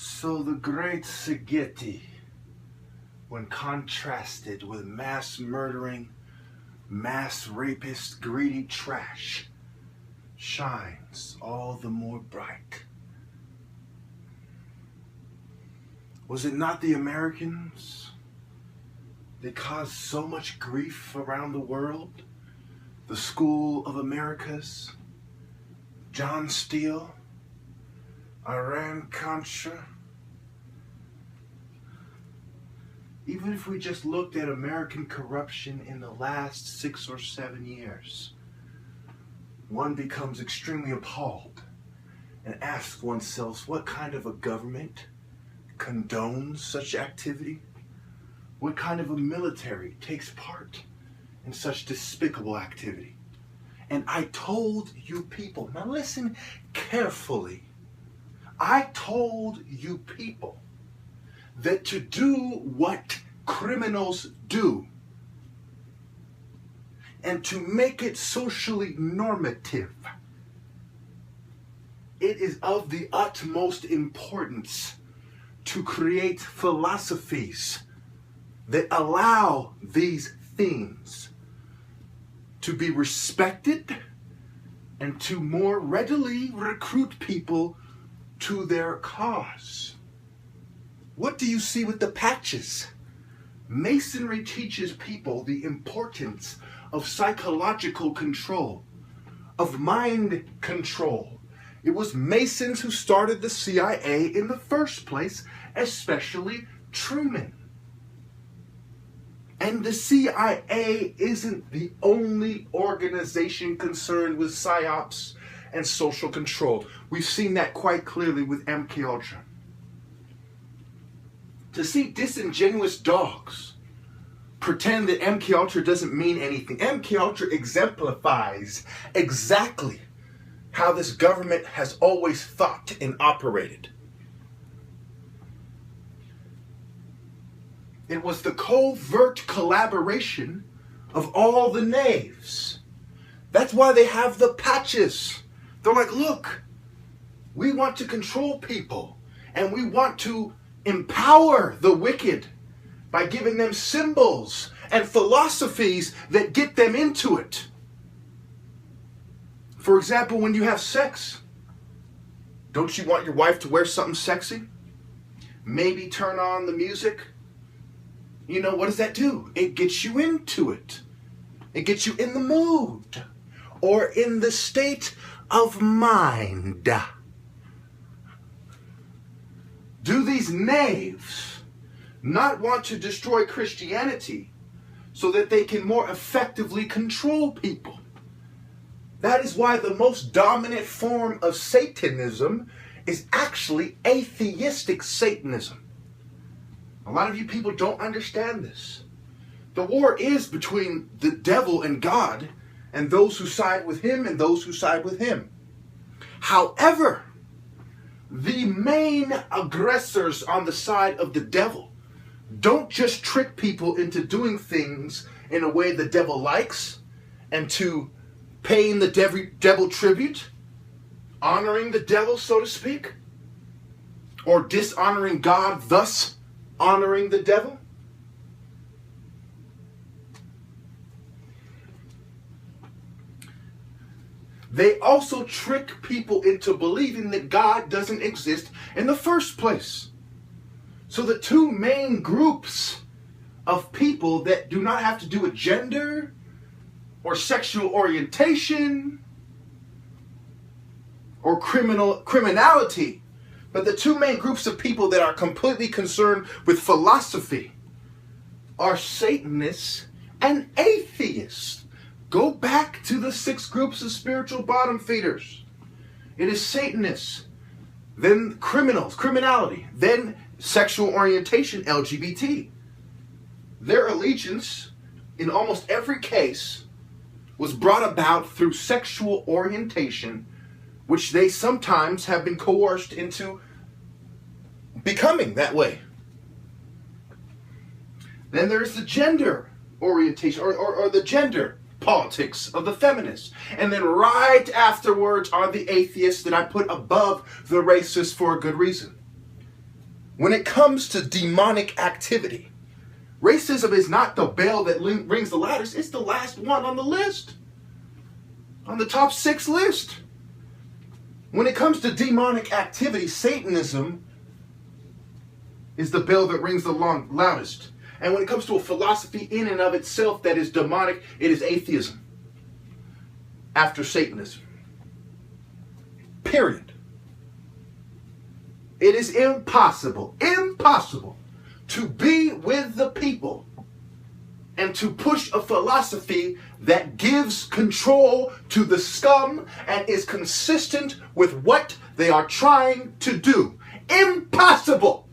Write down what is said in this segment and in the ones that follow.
So the great Szigeti, when contrasted with mass murdering, mass rapist, greedy trash, shines all the more bright. Was it not the Americans that caused so much grief around the world? The School of Americas, John Steele, Iran-Contra. Even if we just looked at American corruption in the last 6 or 7 years, one becomes extremely appalled and asks oneself, what kind of a government condones such activity? What kind of a military takes part in such despicable activity? And I told you people, now listen carefully, I told you people that to do what criminals do and to make it socially normative, it is of the utmost importance to create philosophies that allow these themes to be respected and to more readily recruit people to their cause. What do you see with the patches? Masonry teaches people the importance of psychological control, of mind control. It was Masons who started the CIA in the first place, especially Truman. And the CIA isn't the only organization concerned with psyops and social control. We've seen that quite clearly with MKUltra. To see disingenuous dogs pretend that MKUltra doesn't mean anything. MKUltra exemplifies exactly how this government has always thought and operated. It was the covert collaboration of all the knaves. That's why they have the patches. They're like, look, we want to control people and we want to empower the wicked by giving them symbols and philosophies that get them into it. For example, when you have sex, don't you want your wife to wear something sexy? Maybe turn on the music. You know, what does that do? It gets you into it. It gets you in the mood or in the state of mind. Do these knaves not want to destroy Christianity so that they can more effectively control people? That is why the most dominant form of Satanism is actually atheistic Satanism. A lot of you people don't understand this. The war is between the devil and God, and those who side with him and those who side with him. However, the main aggressors on the side of the devil don't just trick people into doing things in a way the devil likes and to paying the devil tribute, honoring the devil, so to speak, or dishonoring God, thus honoring the devil. They also trick people into believing that God doesn't exist in the first place. So the two main groups of people that do not have to do with gender or sexual orientation or criminality, but the two main groups of people that are completely concerned with philosophy are Satanists and atheists. Go back to the 6 groups of spiritual bottom feeders. It is Satanists, then criminality, then sexual orientation, LGBT. Their allegiance, in almost every case, was brought about through sexual orientation, which they sometimes have been coerced into becoming that way. Then there's the gender orientation, or the gender politics of the feminists. And then right afterwards are the atheists that I put above the racists for a good reason. when it comes to demonic activity, racism is not the bell that rings the loudest. It's the last one on the list, on the top 6 list. When it comes to demonic activity, Satanism is the bell that rings the loudest. And when it comes to a philosophy in and of itself that is demonic, it is atheism after Satanism. Period. It is impossible to be with the people and to push a philosophy that gives control to the scum and is consistent with what they are trying to do. Impossible.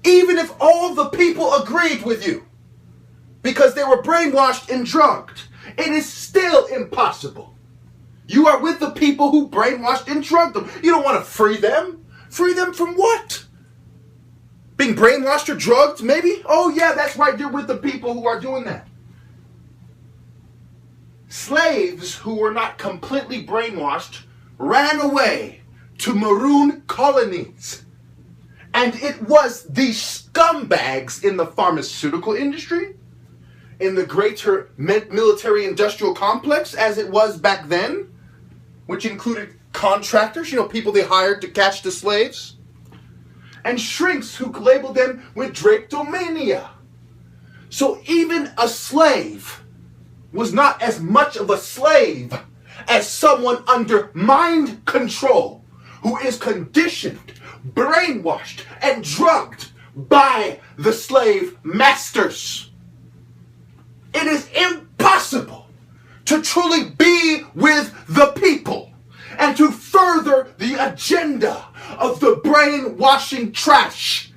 Even if all the people agreed with you because they were brainwashed and drugged, it is still impossible. You are with the people who brainwashed and drugged them. You don't want to free them. Free them from what? Being brainwashed or drugged, maybe? Oh yeah, that's right, you're with the people who are doing that. Slaves who were not completely brainwashed ran away to maroon colonies. And it was these scumbags in the pharmaceutical industry, in the greater military-industrial complex as it was back then, which included contractors, people they hired to catch the slaves, and shrinks who labeled them with drapetomania. So even a slave was not as much of a slave as someone under mind control who is conditioned, brainwashed, and drugged by the slave masters. It is impossible to truly be with the people and to further the agenda of the brainwashing trash.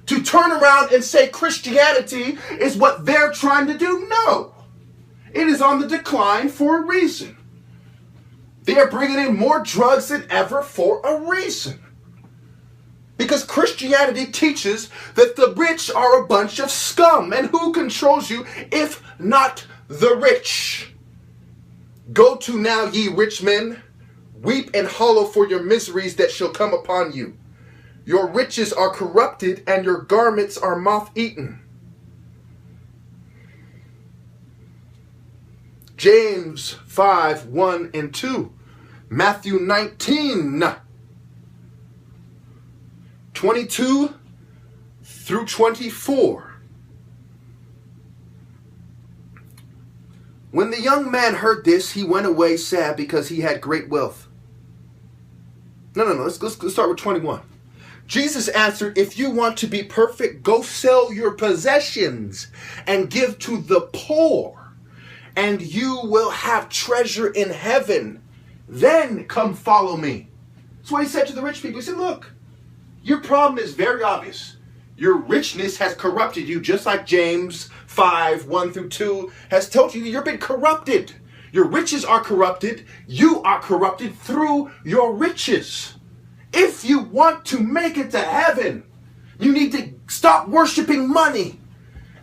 To turn around and say Christianity is what they're trying to do. No. It is on the decline for a reason. They are bringing in more drugs than ever for a reason. Because Christianity teaches that the rich are a bunch of scum. And who controls you if not the rich? Go to now, ye rich men, weep and hollow for your miseries that shall come upon you. Your riches are corrupted and your garments are moth-eaten. James 5, 1 and 2. Matthew 19, 22 through 24. When the young man heard this, he went away sad because he had great wealth. No. Let's start with 21. Jesus answered, if you want to be perfect, go sell your possessions and give to the poor, and you will have treasure in heaven. Then come follow me. That's what he said to the rich people. He said, look, your problem is very obvious. Your richness has corrupted you, just like James 5, 1 through 2 has told you. You've been corrupted. Your riches are corrupted. You are corrupted through your riches. If you want to make it to heaven, you need to stop worshiping money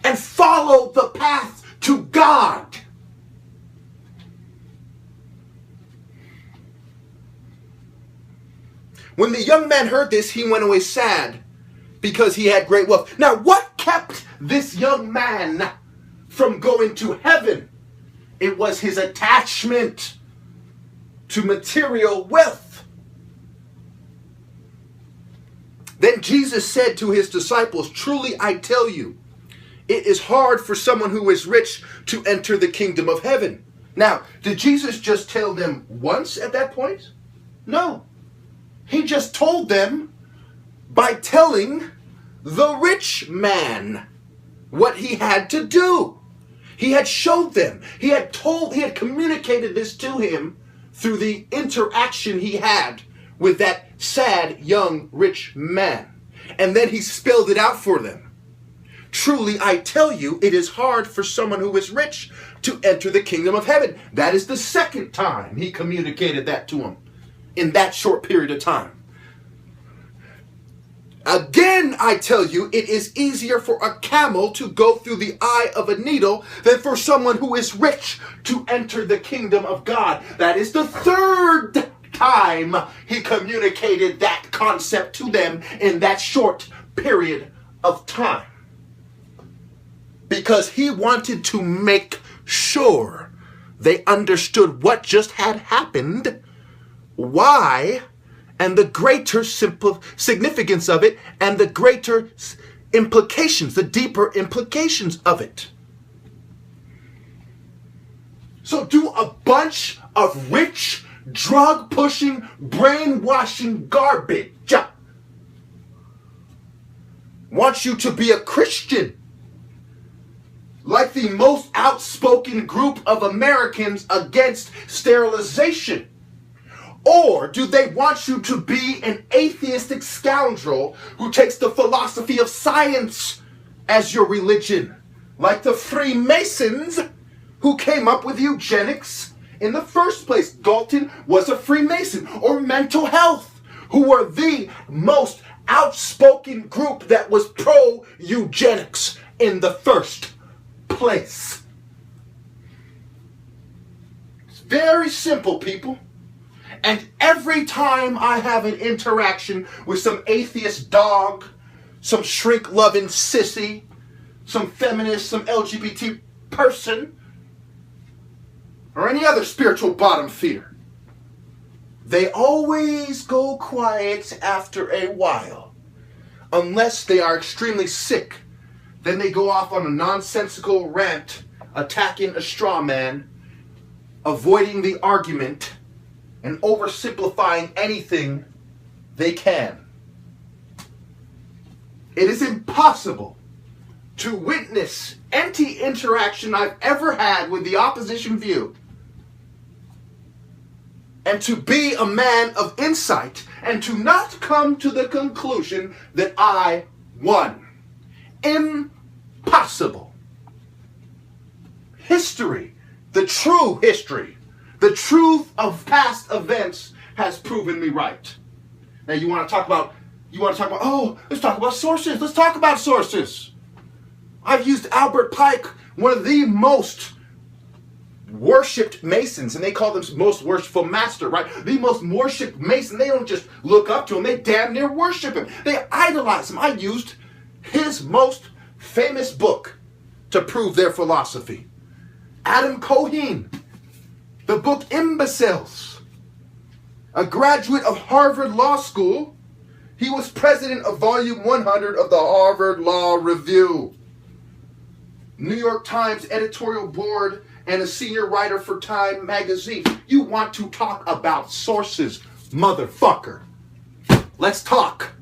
and follow the path to God. When the young man heard this, he went away sad because he had great wealth. Now, what kept this young man from going to heaven? It was his attachment to material wealth. Then Jesus said to his disciples, truly I tell you, it is hard for someone who is rich to enter the kingdom of heaven. Now, did Jesus just tell them once at that point? No. He just told them by telling the rich man what he had to do. He had showed them. He had communicated this to him through the interaction he had with that sad young rich man. And then he spelled it out for them. Truly, I tell you, it is hard for someone who is rich to enter the kingdom of heaven. That is the second time he communicated that to him in that short period of time. Again, I tell you, it is easier for a camel to go through the eye of a needle than for someone who is rich to enter the kingdom of God. That is the third time he communicated that concept to them in that short period of time. Because he wanted to make sure they understood what just had happened, why, and the greater significance of it, and the greater implications, the deeper implications of it. So do a bunch of rich, drug-pushing, brainwashing garbage want you to be a Christian, like the most outspoken group of Americans against sterilization? Or do they want you to be an atheistic scoundrel who takes the philosophy of science as your religion, like the Freemasons who came up with eugenics in the first place? Galton was a Freemason. Or mental health, who were the most outspoken group that was pro-eugenics in the first place. It's very simple, people. And every time I have an interaction with some atheist dog, some shrink-loving sissy, some feminist, some LGBT person, or any other spiritual bottom feeder, they always go quiet after a while. Unless they are extremely sick. Then they go off on a nonsensical rant, attacking a straw man, avoiding the argument, and oversimplifying anything they can. It is impossible to witness any interaction I've ever had with the opposition view and to be a man of insight and to not come to the conclusion that I won. Impossible. History, the true history, the truth of past events has proven me right. Now you want to talk about, let's talk about sources. Let's talk about sources. I've used Albert Pike, one of the most worshipped Masons, and they call them most worshipful master, right? The most worshipped Mason. They don't just look up to him, they damn near worship him. They idolize him. I used his most famous book to prove their philosophy. Adam Cohen, the book Imbeciles. A graduate of Harvard Law School, he was president of volume 100 of the Harvard Law Review. New York Times editorial board and a senior writer for Time magazine. You want to talk about sources, motherfucker. Let's talk.